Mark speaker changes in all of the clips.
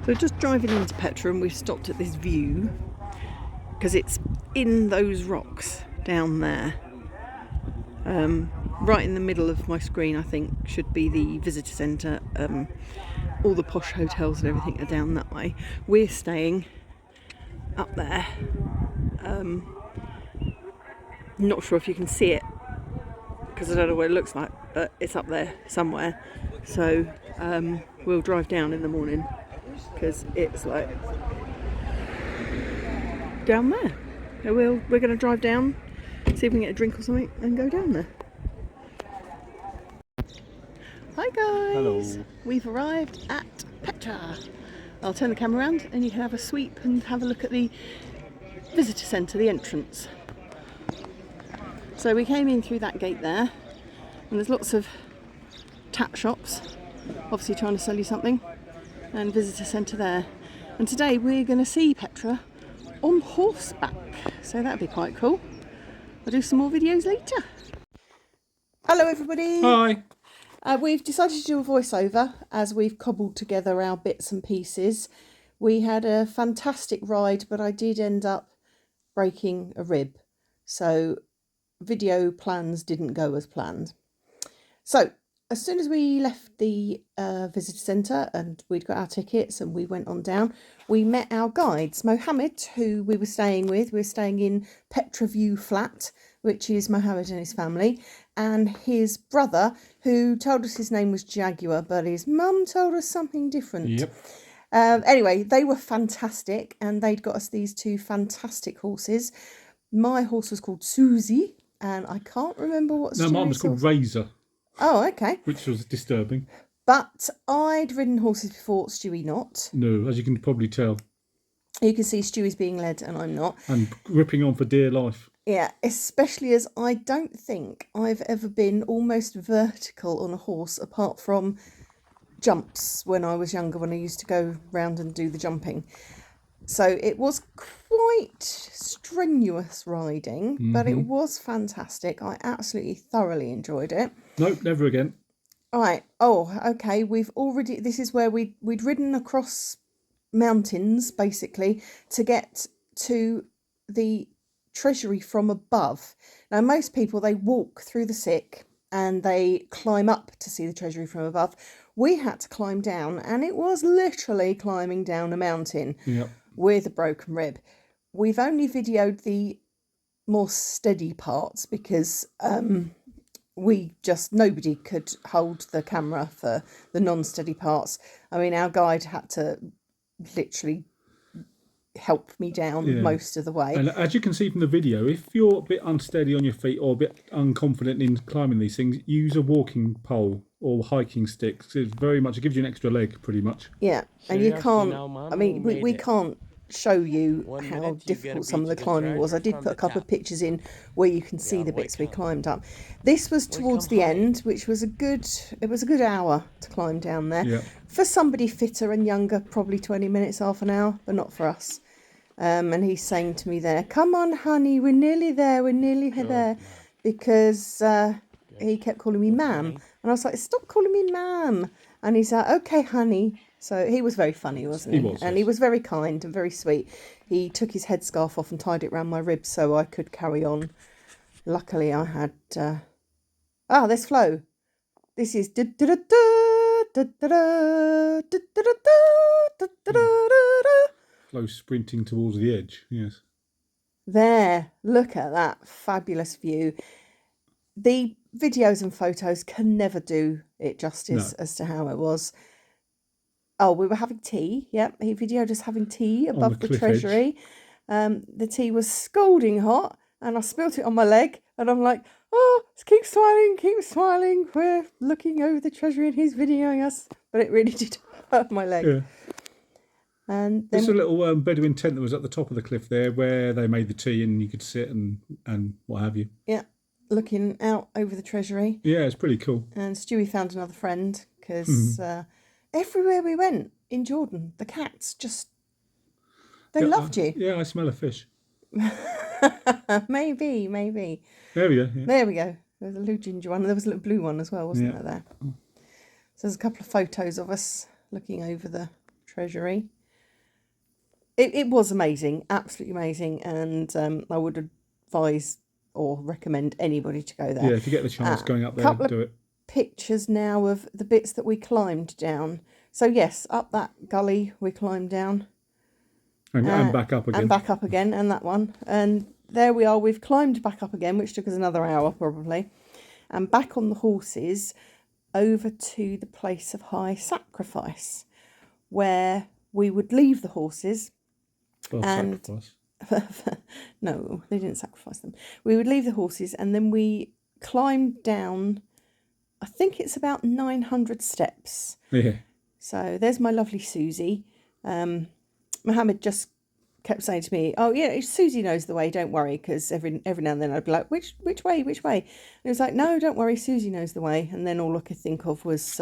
Speaker 1: So just driving into Petra, and we've stopped at this view because it's in those rocks down there. Right in the middle of my screen, I think, should be the visitor centre. All the posh hotels and everything are down that way. We're staying up there. Not sure if you can see it because I don't know what it looks like, but it's up there somewhere. So we'll drive down in the morning because it's like down there. So we're going to drive down, see if we can get a drink or something, and go down there. Hi guys!
Speaker 2: Hello.
Speaker 1: We've arrived at Petra. I'll turn the camera around and you can have a sweep and have a look at the visitor centre, the entrance. So we came in through that gate there, and there's lots of tap shops, obviously trying to sell you something, and visitor centre there. And today we're going to see Petra on horseback, so that'd be quite cool. I'll do some more videos later. Hello everybody!
Speaker 2: Hi.
Speaker 1: We've decided to do a voiceover as we've cobbled together our bits and pieces. We had a fantastic ride, but I did end up breaking a rib, so video plans didn't go as planned. So as soon as we left the visitor centre and we'd got our tickets and we went on down, we met our guides. Mohammed, who we were staying with, we were staying in Petra View Flat, which is Mohammed and his family, and his brother, who told us his name was Jaguar, but his mum told us something different.
Speaker 2: Yep.
Speaker 1: Anyway, they were fantastic, and they'd got us these two fantastic horses. My horse was called Susie, and I can't remember what.
Speaker 2: No, mine was called Razor.
Speaker 1: Oh, okay.
Speaker 2: Which was disturbing.
Speaker 1: But I'd ridden horses before, Stewie not.
Speaker 2: No, as you can probably tell.
Speaker 1: You can see Stewie's being led and I'm not.
Speaker 2: And gripping on for dear life.
Speaker 1: Yeah, especially as I don't think I've ever been almost vertical on a horse apart from jumps when I was younger, when I used to go round and do the jumping. So it was quite strenuous riding, but it was fantastic. I absolutely thoroughly enjoyed it.
Speaker 2: Nope, never again.
Speaker 1: All right. Oh, okay. This is where we'd ridden across mountains, basically, to get to the treasury from above. Now, most people, they walk through the sick and they climb up to see the treasury from above. We had to climb down, and it was literally climbing down a mountain.
Speaker 2: Yep.
Speaker 1: With a broken rib. We've only videoed the more steady parts because nobody could hold the camera for the non-steady parts. I mean, our guide had to literally help me down most of the way.
Speaker 2: And as you can see from the video, if you're a bit unsteady on your feet or a bit unconfident in climbing these things, use a walking pole or hiking stick. It's very much, it gives you an extra leg, pretty much.
Speaker 1: Yeah, and you can't, I mean, we can't show you how difficult some of the climbing was. I did put a couple of pictures in where you can see the bits we climbed up. This was towards the end, which was it was a good hour to climb down there.
Speaker 2: Yeah.
Speaker 1: For somebody fitter and younger, probably 20 minutes, half an hour, but not for us. And he's saying to me there, "Come on, honey, we're nearly there, there," because he kept calling me ma'am. And I was like, "Stop calling me ma'am." And he's like, "Okay, honey." So he was very funny, wasn't he? And he was very kind and very sweet. He took his headscarf off and tied it around my ribs so I could carry on. Luckily, I had... there's Flo. This is...
Speaker 2: Flo sprinting towards the edge, yes.
Speaker 1: There, look at that fabulous view. The videos and photos can never do it justice as to how it was. Oh, we were having tea. Yep, he videoed us having tea above the treasury. The tea was scalding hot, and I spilt it on my leg. And I'm like, "Oh, keep smiling. We're looking over the treasury, and he's videoing us." But it really did hurt my leg.
Speaker 2: Yeah.
Speaker 1: And then
Speaker 2: there's a little Bedouin tent that was at the top of the cliff there, where they made the tea, and you could sit and what have you.
Speaker 1: Yeah, looking out over the treasury.
Speaker 2: Yeah, it's pretty cool.
Speaker 1: And Stewie found another friend because. Everywhere we went in Jordan, the cats they loved you.
Speaker 2: Yeah, I smell a fish.
Speaker 1: Maybe.
Speaker 2: There we go. Yeah.
Speaker 1: There we go. There's a little ginger one. There was a little blue one as well, wasn't there? So there's a couple of photos of us looking over the treasury. It was amazing, absolutely amazing, and I would advise or recommend anybody to go there.
Speaker 2: Yeah, if you get the chance going up there,
Speaker 1: couple
Speaker 2: do
Speaker 1: of
Speaker 2: it.
Speaker 1: pictures now of the bits that we climbed down. So yes, up that gully we climbed down.
Speaker 2: And back up again.
Speaker 1: And back up again, and that one. And there we are, we've climbed back up again, which took us another hour probably. And back on the horses over to the place of high sacrifice, where we would leave the horses.
Speaker 2: Well,
Speaker 1: and
Speaker 2: sacrifice.
Speaker 1: No, they didn't sacrifice them. We would leave the horses and then we climbed down, I think it's about 900 steps.
Speaker 2: Yeah.
Speaker 1: So there's my lovely Susie. Mohammed just kept saying to me, "Oh yeah, Susie knows the way. Don't worry." Because every now and then I'd be like, "Which way? Which way?" And he was like, "No, don't worry. Susie knows the way." And then all I could think of was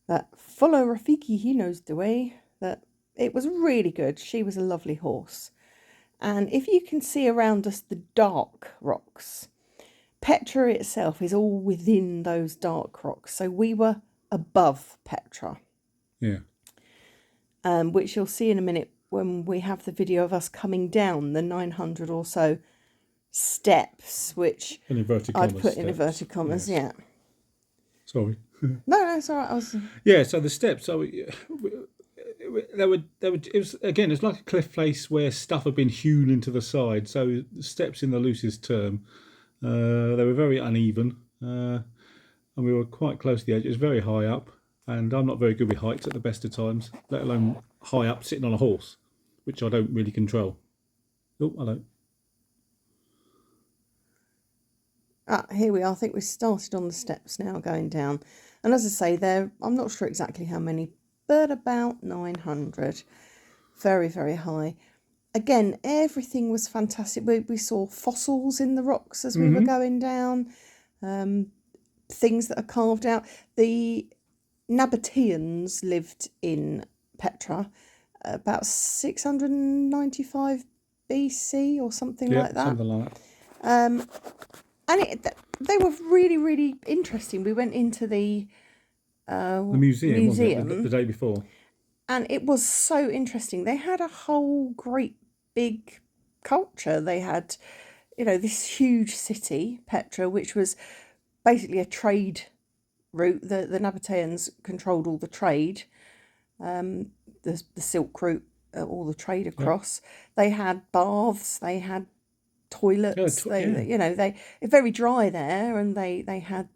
Speaker 1: that follow Rafiki. He knows the way. That it was really good. She was a lovely horse. And if you can see around us the dark rocks, Petra itself is all within those dark rocks. So we were above Petra.
Speaker 2: Yeah.
Speaker 1: Which you'll see in a minute when we have the video of us coming down the 900 or so steps, which
Speaker 2: In inverted
Speaker 1: I'd
Speaker 2: commas,
Speaker 1: put in
Speaker 2: steps.
Speaker 1: inverted commas,
Speaker 2: Yes.
Speaker 1: yeah.
Speaker 2: Sorry.
Speaker 1: No, it's all right.
Speaker 2: Yeah, so the steps. So they were. It was again. It's like a cliff face where stuff had been hewn into the side. So the steps, in the loosest term, they were very uneven, and we were quite close to the edge. It was very high up, and I'm not very good with heights at the best of times, let alone high up sitting on a horse, which I don't really control. Oh, hello.
Speaker 1: Here we are. I think we started on the steps now, going down. And as I say, I'm not sure exactly how many, but about 900. Very, very high. Again, everything was fantastic. We saw fossils in the rocks as we were going down. Things that are carved out. The Nabateans lived in Petra about 695 BC or something like that.
Speaker 2: Something like that.
Speaker 1: And they were really, really interesting. We went into the
Speaker 2: museum. Wasn't it, the day before?
Speaker 1: And it was so interesting. They had a whole great big culture. They had, this huge city, Petra, which was basically a trade route. The Nabateans controlled all the trade, the Silk Route, all the trade across. Yeah. They had baths. They had toilets. They're very dry there, and they had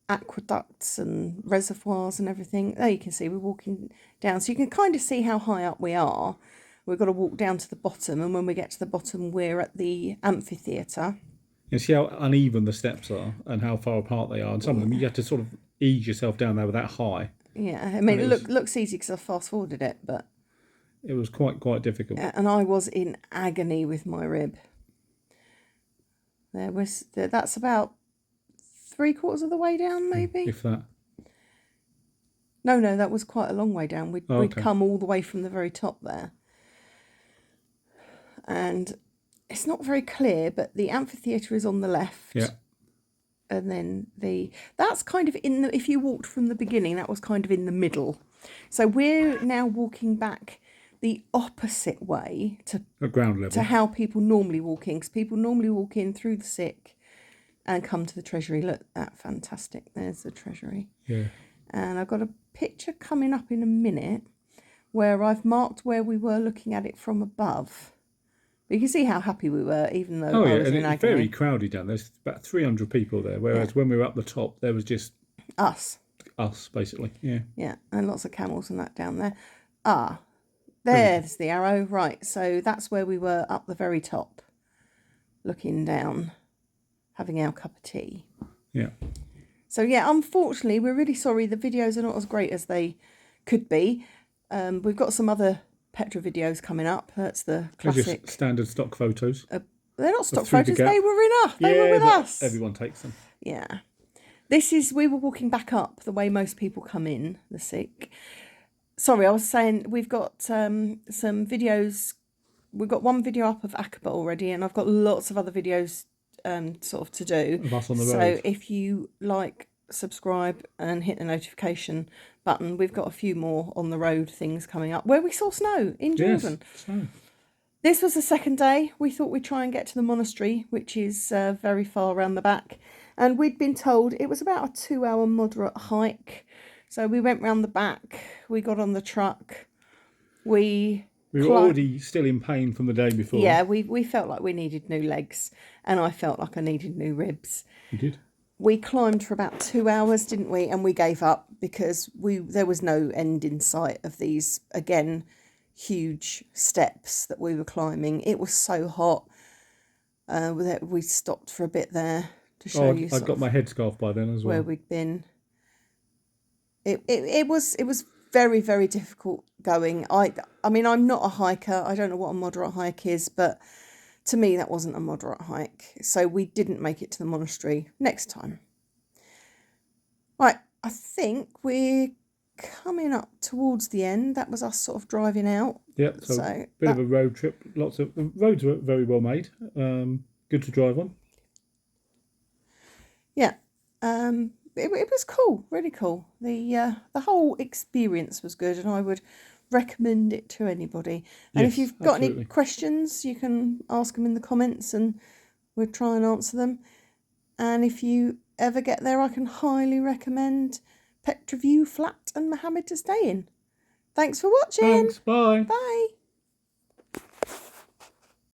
Speaker 1: aqueducts and reservoirs and everything. There you can see we're walking down, so you can kind of see how high up we are. We've got to walk down to the bottom, and when we get to the bottom, we're at the amphitheatre.
Speaker 2: You see how uneven the steps are and how far apart they are, and some of them you have to sort of ease yourself down there with that high.
Speaker 1: Yeah, I mean, it looks easy because I fast forwarded it, but
Speaker 2: it was quite difficult.
Speaker 1: And I was in agony with my rib. That's about 3/4 of the way down, maybe.
Speaker 2: If that.
Speaker 1: No, that was quite a long way down. We'd come all the way from the very top there. And it's not very clear, but the amphitheatre is on the left.
Speaker 2: Yeah.
Speaker 1: And then that's kind of if you walked from the beginning, that was kind of in the middle. So we're now walking back the opposite way to
Speaker 2: at ground level,
Speaker 1: to how people normally walk in, because people normally walk in through the sick and come to the treasury. Look, that fantastic. There's the treasury.
Speaker 2: Yeah.
Speaker 1: And I've got a picture coming up in a minute where I've marked where we were looking at it from above. But you can see how happy we were, even though I was in agony.
Speaker 2: It's very crowded down there. There's about 300 people there, whereas when we were up the top, there was just
Speaker 1: us,
Speaker 2: basically. Yeah.
Speaker 1: Yeah, and lots of camels and that down there. There's the arrow. Right, so that's where we were up the very top, looking down, having our cup of tea.
Speaker 2: Yeah.
Speaker 1: So, yeah, unfortunately, we're really sorry. The videos are not as great as they could be. We've got some other Petra videos coming up. That's the classic.
Speaker 2: They're just standard stock photos.
Speaker 1: They're not stock photos. They were enough. They were with us.
Speaker 2: Everyone takes them.
Speaker 1: Yeah. We were walking back up the way most people come in, the sick. Sorry, I was saying we've got some videos. We've got one video up of Aqaba already, and I've got lots of other videos sort of to do.
Speaker 2: Of us on the road.
Speaker 1: So if you like subscribe and hit the notification button. We've got a few more on the road things coming up where we saw snow in Jordan.
Speaker 2: Yes, snow.
Speaker 1: This was the second day. We thought we'd try and get to the monastery, which is very far around the back. And we'd been told it was about a 2-hour moderate hike. So we went round the back. We got on the truck. We
Speaker 2: were already still in pain from the day before.
Speaker 1: Yeah, we felt like we needed new legs. And I felt like I needed new ribs.
Speaker 2: You did?
Speaker 1: We climbed for about 2 hours, didn't we? And we gave up because there was no end in sight of these, again, huge steps that we were climbing. It was so hot that we stopped for a bit there to show you.
Speaker 2: I got my headscarf by then as well.
Speaker 1: Where we'd been. It was very, very difficult going. I mean, I'm not a hiker. I don't know what a moderate hike is, but to me, that wasn't a moderate hike. So we didn't make it to the monastery. Next time. Right, I think we're coming up towards the end. That was us sort of driving out.
Speaker 2: Yep, so a bit of a road trip. The roads were very well made. Good to drive on.
Speaker 1: Yeah, it was cool, really cool. The whole experience was good, and I would recommend it to anybody. And
Speaker 2: Yes,
Speaker 1: if you've got
Speaker 2: absolutely.
Speaker 1: any questions, you can ask them in the comments, and we'll try and answer them. And if you ever get there, I can highly recommend Petra View Flat and Mohammed to stay in. Thanks for watching.
Speaker 2: Thanks, bye.
Speaker 1: Bye.